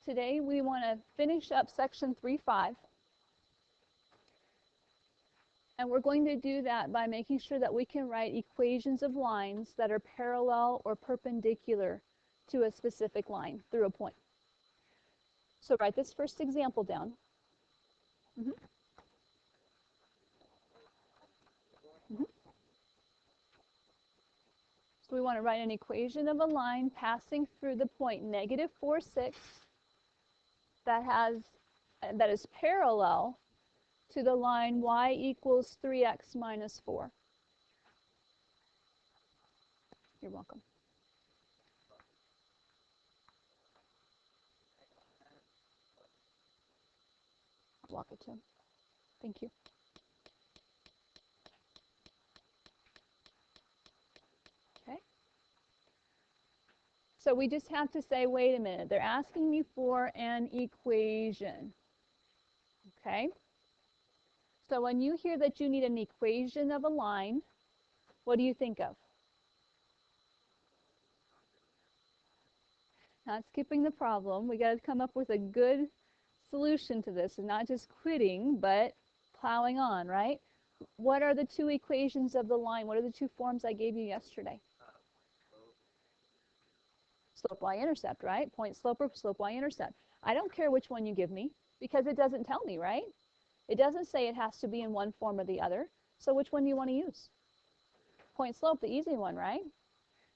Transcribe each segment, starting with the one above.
today we want to finish up section 3.5. And we're going to do that by making sure that we can write equations of lines that are parallel or perpendicular to a specific line through a point. So write this first example down. So we want to write an equation of a line passing through the point negative 4, 6 that is parallel to the line y equals 3x minus 4. You're welcome. I'll walk it to him. Thank you. Okay. So we just have to say, wait a minute, they're asking me for an equation. Okay. So when you hear that you need an equation of a line, what do you think of? Not skipping the problem. We got to come up with a good solution to this, and not just quitting, but plowing on, right? What are the two equations of the line? What are the two forms I gave you yesterday? Slope y-intercept, right? Point slope or slope y-intercept. I don't care which one you give me because it doesn't tell me, right? It doesn't say it has to be in one form or the other. So which one do you want to use? Point slope, the easy one, right?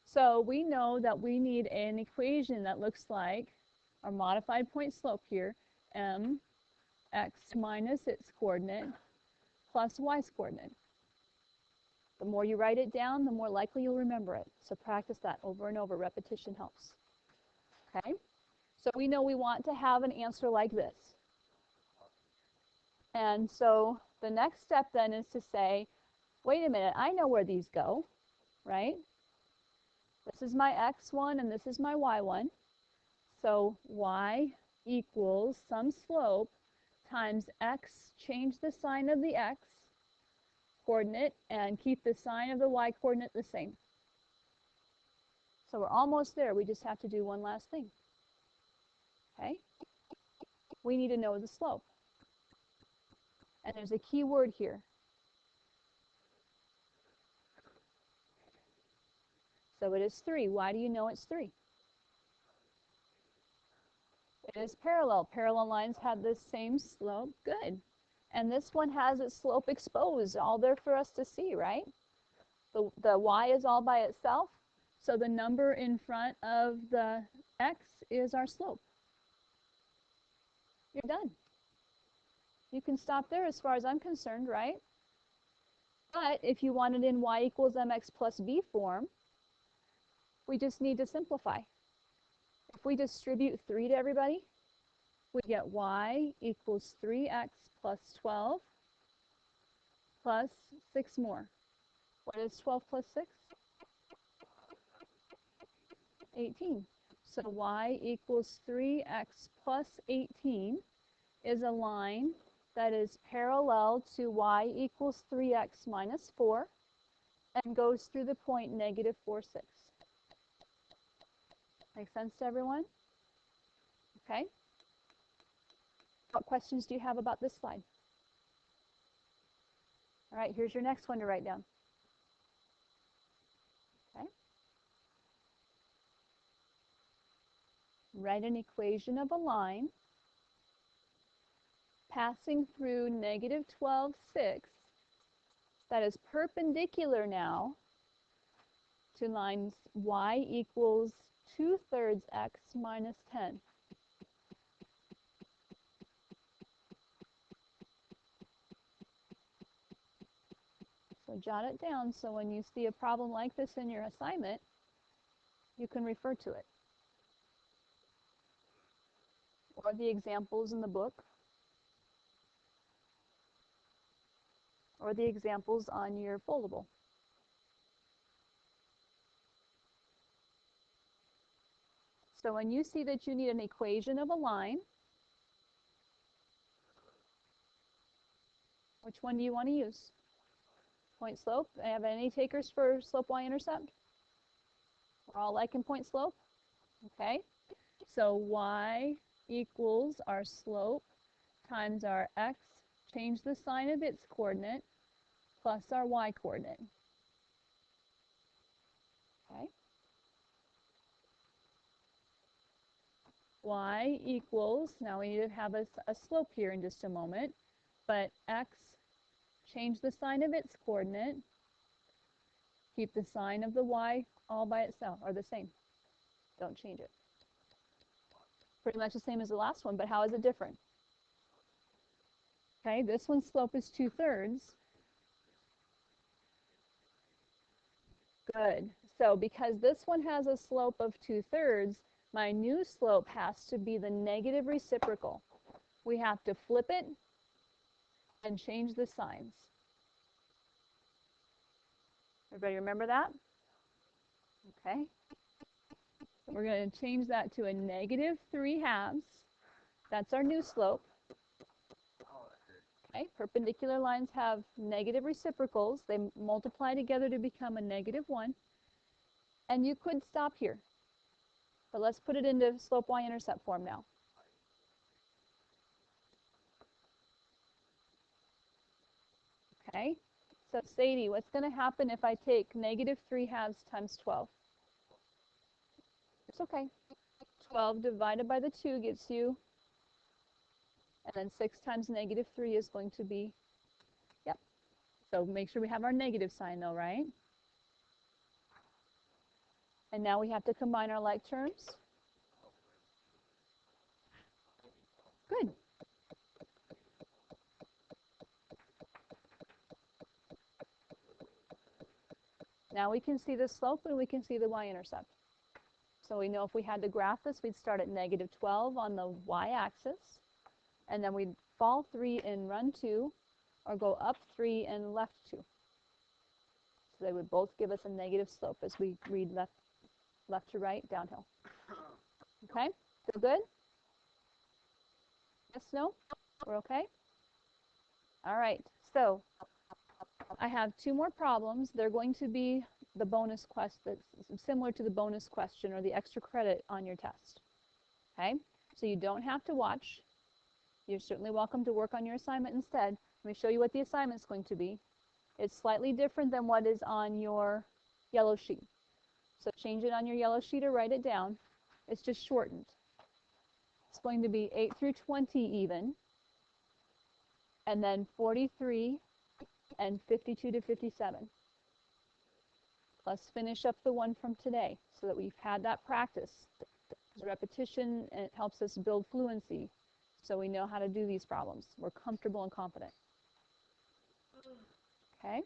So we know that we need an equation that looks like our modified point slope here, m x minus its coordinate plus y's coordinate. The more you write it down, the more likely you'll remember it. So practice that over and over. Repetition helps. Okay? So we know we want to have an answer like this. And so the next step then is to say, wait a minute, I know where these go, right? This is my x1 and this is my y1. So y equals some slope times x, change the sign of the x coordinate and keep the sign of the y coordinate the same. So we're almost there. We just have to do one last thing. Okay? We need to know the slope. And there's a key word here. So it is 3. Why do you know it's 3? It is parallel. Parallel lines have the same slope. Good. And this one has its slope exposed, all there for us to see, right? The y is all by itself. So the number in front of the x is our slope. You're done. You can stop there as far as I'm concerned, right? But if you want it in y equals mx plus b form, we just need to simplify. If we distribute 3 to everybody, we get y equals 3x plus 12 plus 6 more. What is 12 plus 6? 18. So y equals 3x plus 18 is a line that is parallel to y equals 3x minus 4 and goes through the point negative 4, 6. Make sense to everyone? Okay. What questions do you have about this slide? All right, here's your next one to write down. Okay. Write an equation of a line passing through negative 12, 6 that is perpendicular now to lines y equals 2/3 x minus 10. So jot it down so when you see a problem like this in your assignment, you can refer to it. Or the examples in the book. Or the examples on your foldable. So when you see that you need an equation of a line, which one do you want to use? Point slope. I have any takers for slope y-intercept? We're all liking point slope? Okay. So y equals our slope times our x, change the sign of its coordinate, plus our y coordinate. Okay. Y equals, now we need to have a slope here in just a moment, but x, change the sign of its coordinate, keep the sign of the y all by itself, or the same. Don't change it. Pretty much the same as the last one, but how is it different? Okay, this one's slope is 2/3. Good. So because this one has a slope of 2/3, my new slope has to be the negative reciprocal. We have to flip it and change the signs. Everybody remember that? Okay. So we're going to change that to a -3/2. That's our new slope. Okay, perpendicular lines have negative reciprocals. They multiply together to become a -1. And you could stop here. But let's put it into slope y-intercept form now. Okay, so Sadie, what's going to happen if I take -3/2 times 12? It's okay. 12 divided by the 2 gets you, and then 6 times -3 is going to be, yep. So make sure we have our negative sign though, right? And now we have to combine our like terms. Good. Now we can see the slope and we can see the y-intercept. So we know if we had to graph this, we'd start at -12 on the y-axis, and then we'd fall 3 and run 2, or go up 3 and left 2. So they would both give us a negative slope as we read left to right, downhill. Okay, feel good? Yes, no? We're okay? All right, so I have 2 more problems. They're going to be the bonus question, that's similar to the bonus question or the extra credit on your test. Okay, so you don't have to watch. You're certainly welcome to work on your assignment instead. Let me show you what the assignment is going to be. It's slightly different than what is on your yellow sheet. So change it on your yellow sheet or write it down. It's just shortened. It's going to be 8 through 20 even, and then 43 and 52 to 57. Let's finish up the one from today so that we've had that practice. Repetition, and it helps us build fluency so we know how to do these problems. We're comfortable and confident. Okay.